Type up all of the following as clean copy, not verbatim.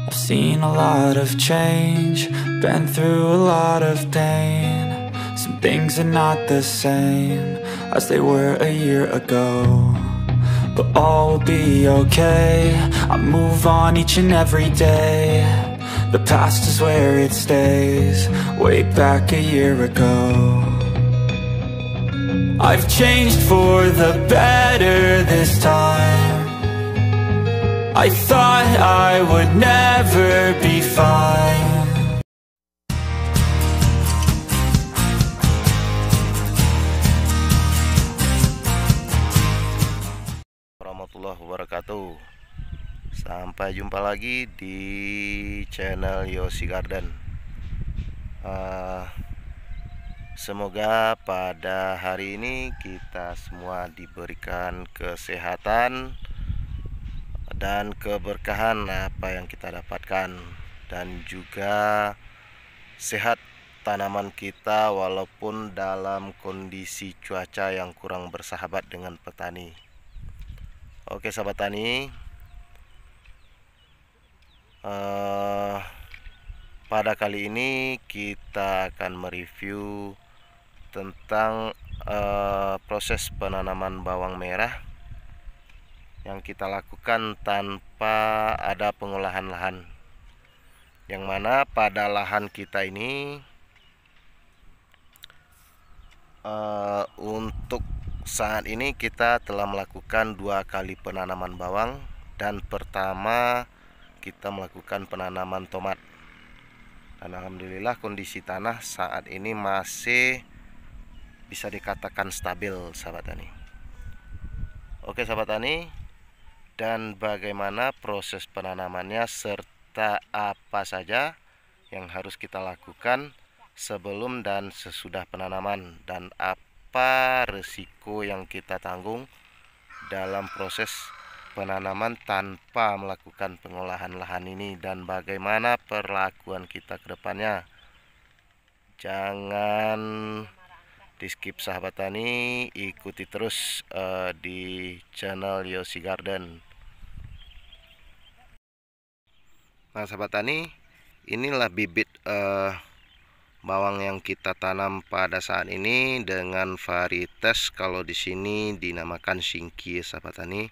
I've seen a lot of change, been through a lot of pain. Some things are not the same as they were a year ago, but all will be okay. I move on each and every day. The past is where it stays, way back a year ago. I've changed for the better this time. I thought I would never be fine. Warahmatullahi wabarakatuh. Sampai jumpa lagi di channel Yosi Garden. Semoga pada hari ini kita semua diberikan kesehatan dan keberkahan apa yang kita dapatkan, dan juga sehat tanaman kita walaupun dalam kondisi cuaca yang kurang bersahabat dengan petani. Oke sahabat tani, pada kali ini kita akan mereview tentang proses penanaman bawang merah yang kita lakukan tanpa ada pengolahan lahan, yang mana pada lahan kita ini untuk saat ini kita telah melakukan 2 kali penanaman bawang, dan pertama kita melakukan penanaman tomat, dan alhamdulillah kondisi tanah saat ini masih bisa dikatakan stabil sahabat tani. Oke sahabat tani, dan bagaimana proses penanamannya serta apa saja yang harus kita lakukan sebelum dan sesudah penanaman, dan apa risiko yang kita tanggung dalam proses penanaman tanpa melakukan pengolahan lahan ini, dan bagaimana perlakuan kita ke depannya. Jangan di skip sahabat tani, ikuti terus di channel Yosi Garden. Nah sahabat tani, inilah bibit bawang yang kita tanam pada saat ini dengan varietas, kalau di sini dinamakan Singki sahabat tani,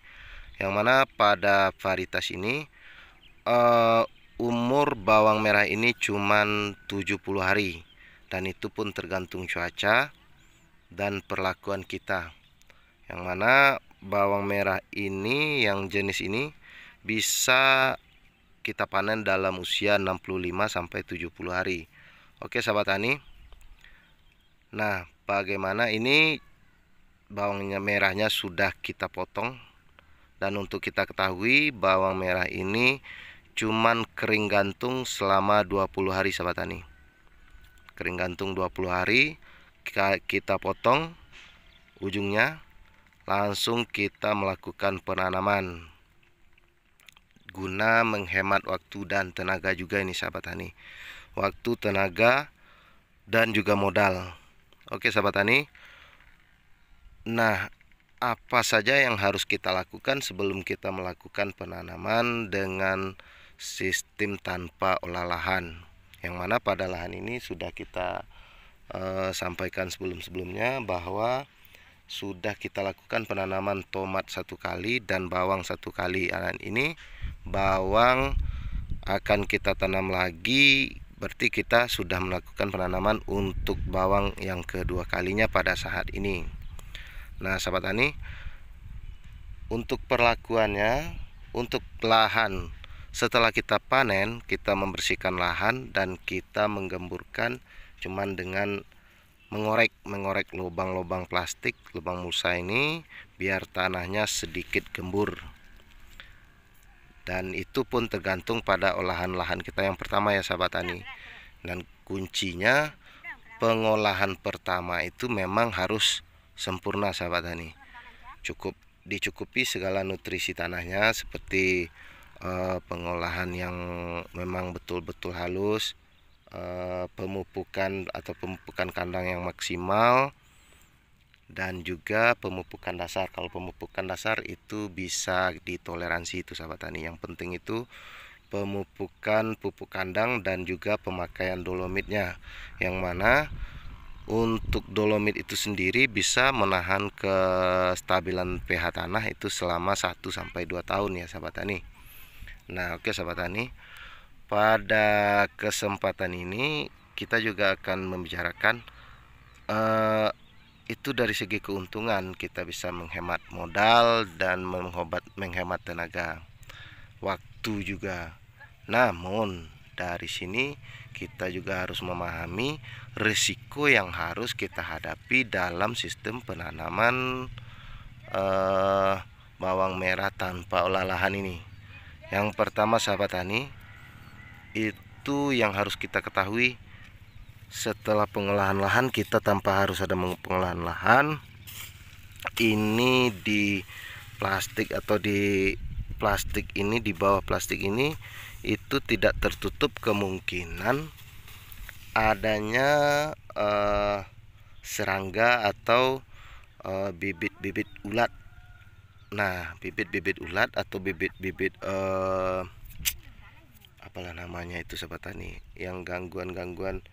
yang mana pada varietas ini umur bawang merah ini cuman 70 hari, dan itu pun tergantung cuaca dan perlakuan kita, yang mana bawang merah ini yang jenis ini bisa kita panen dalam usia 65 sampai 70 hari. Oke sahabat tani. Nah, bagaimana ini bawang merahnya sudah kita potong, dan untuk kita ketahui bawang merah ini cuman kering gantung selama 20 hari sahabat tani. Kering gantung 20 hari, kita potong ujungnya, langsung kita melakukan penanaman guna menghemat waktu dan tenaga juga ini sahabat tani. Waktu, tenaga, dan juga modal. Oke sahabat tani. Nah, apa saja yang harus kita lakukan sebelum kita melakukan penanaman dengan sistem tanpa olah lahan, yang mana pada lahan ini sudah kita sampaikan sebelum-sebelumnya bahwa sudah kita lakukan penanaman tomat 1 kali dan bawang 1 kali. Dan ini bawang akan kita tanam lagi, berarti kita sudah melakukan penanaman untuk bawang yang kedua kalinya pada saat ini. Nah sahabat tani, untuk perlakuannya, untuk lahan setelah kita panen, kita membersihkan lahan dan kita menggemburkan cuman dengan mengorek lubang-lubang plastik, lubang mulsa ini, biar tanahnya sedikit gembur. Dan itu pun tergantung pada olahan lahan kita yang pertama ya sahabat tani. Dan kuncinya pengolahan pertama itu memang harus sempurna sahabat tani. Dicukupi segala nutrisi tanahnya, seperti pengolahan yang memang betul-betul halus, pemupukan atau pemupukan kandang yang maksimal, dan juga pemupukan dasar. Kalau pemupukan dasar itu bisa ditoleransi itu sahabat tani. Yang penting itu pemupukan pupuk kandang dan juga pemakaian dolomitnya, yang mana untuk dolomit itu sendiri bisa menahan kestabilan pH tanah itu selama 1-2 tahun ya sahabat tani. Nah oke sahabat tani, pada kesempatan ini kita juga akan membicarakan itu dari segi keuntungan. Kita bisa menghemat modal dan menghemat tenaga, waktu juga. Namun dari sini kita juga harus memahami risiko yang harus kita hadapi dalam sistem penanaman bawang merah tanpa olah lahan ini. Yang pertama sahabat tani, itu yang harus kita ketahui, setelah pengolahan lahan kita tanpa harus ada pengolahan lahan, ini di plastik atau di plastik ini, di bawah plastik ini itu tidak tertutup kemungkinan adanya serangga atau bibit-bibit ulat. Nah bibit-bibit ulat atau bibit-bibit apalah namanya itu sahabat tani, yang gangguan-gangguan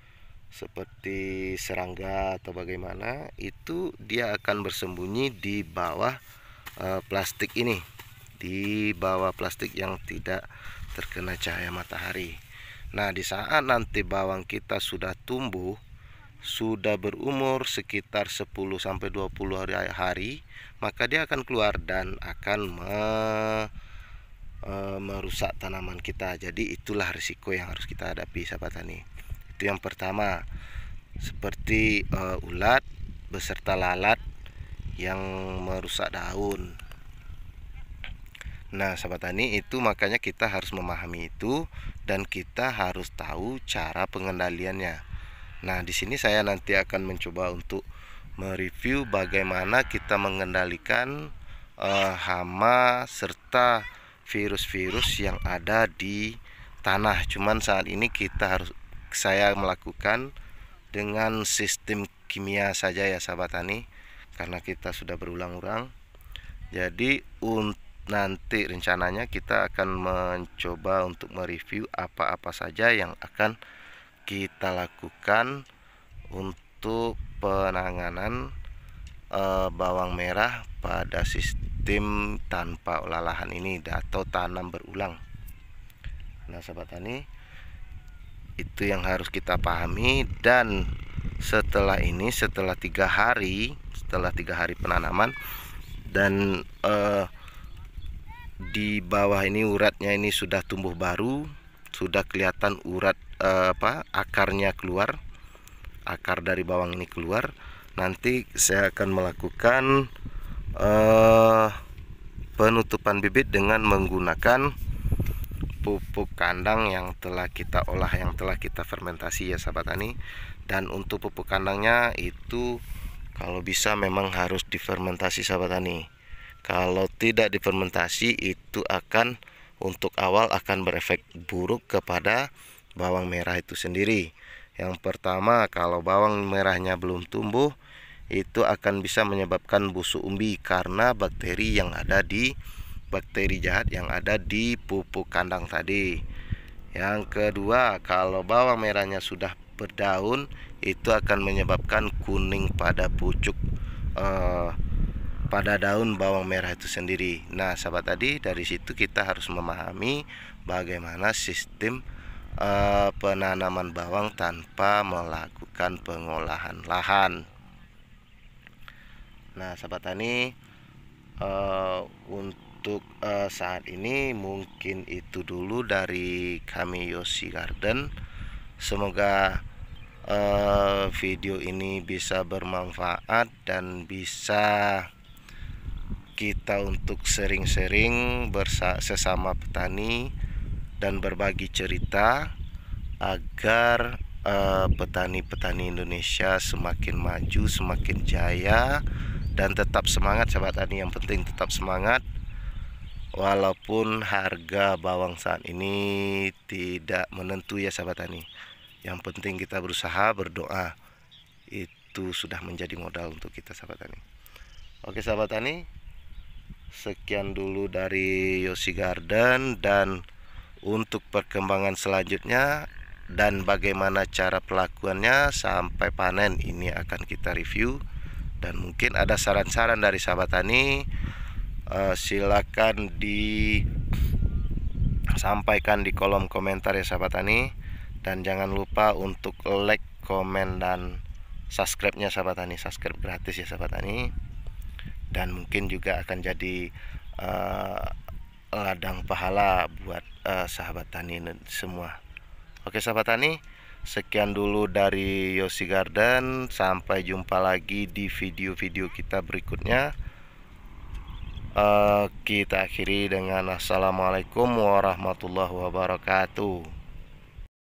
seperti serangga atau bagaimana, itu dia akan bersembunyi di bawah plastik ini, di bawah plastik yang tidak terkena cahaya matahari. Nah di saat nanti bawang kita sudah tumbuh, sudah berumur sekitar 10-20 hari, maka dia akan keluar dan akan merusak tanaman kita. Jadi itulah risiko yang harus kita hadapi sahabat tani. Itu yang pertama, seperti ulat beserta lalat yang merusak daun. Nah sahabat tani, itu makanya kita harus memahami itu dan kita harus tahu cara pengendaliannya. Nah di sini saya nanti akan mencoba untuk mereview bagaimana kita mengendalikan hama serta virus-virus yang ada di tanah. Cuman saat ini saya melakukan dengan sistem kimia saja ya sahabat tani, karena kita sudah berulang-ulang. Jadi nanti rencananya kita akan mencoba untuk mereview apa-apa saja yang akan kita lakukan untuk penanganan bawang merah pada sistem tanpa olah lahan ini atau tanam berulang. Nah sahabat tani, itu yang harus kita pahami. Dan setelah ini, setelah 3 hari penanaman, dan di bawah ini uratnya ini sudah tumbuh baru, sudah kelihatan urat akarnya keluar, akar dari bawang ini keluar. Nanti saya akan melakukan penutupan bibit dengan menggunakan pupuk kandang yang telah kita olah, yang telah kita fermentasi ya sahabat tani. Dan untuk pupuk kandangnya itu kalau bisa memang harus difermentasi sahabat tani. Kalau tidak difermentasi itu akan untuk awal akan berefek buruk kepada bawang merah itu sendiri. Yang pertama, kalau bawang merahnya belum tumbuh, itu akan bisa menyebabkan busuk umbi karena bakteri jahat yang ada di pupuk kandang tadi. Yang kedua, kalau bawang merahnya sudah berdaun, itu akan menyebabkan kuning pada pucuk pada daun bawang merah itu sendiri. Nah sahabat tadi, dari situ kita harus memahami bagaimana sistem penanaman bawang tanpa melakukan pengolahan lahan. Nah sahabat tani, untuk saat ini mungkin itu dulu dari kami Yosi Garden. Semoga video ini bisa bermanfaat dan bisa kita untuk sering-sering sesama petani dan berbagi cerita agar petani-petani Indonesia semakin maju, semakin jaya, dan tetap semangat sahabat tani. Yang penting tetap semangat walaupun harga bawang saat ini tidak menentu ya sahabat tani. Yang penting kita berusaha, berdoa, itu sudah menjadi modal untuk kita sahabat tani. Oke sahabat tani, sekian dulu dari Yosi Garden, dan untuk perkembangan selanjutnya dan bagaimana cara pelakuannya sampai panen ini akan kita review. Dan mungkin ada saran-saran dari sahabat tani, silakan disampaikan di kolom komentar ya sahabat tani. Dan jangan lupa untuk like, komen, dan subscribe-nya sahabat tani. Subscribe gratis ya sahabat tani. Dan mungkin juga akan jadi ladang pahala buat sahabat tani semua. Oke sahabat tani, sekian dulu dari Yosi Garden. Sampai jumpa lagi di video-video kita berikutnya. Kita akhiri dengan assalamualaikum warahmatullahi wabarakatuh.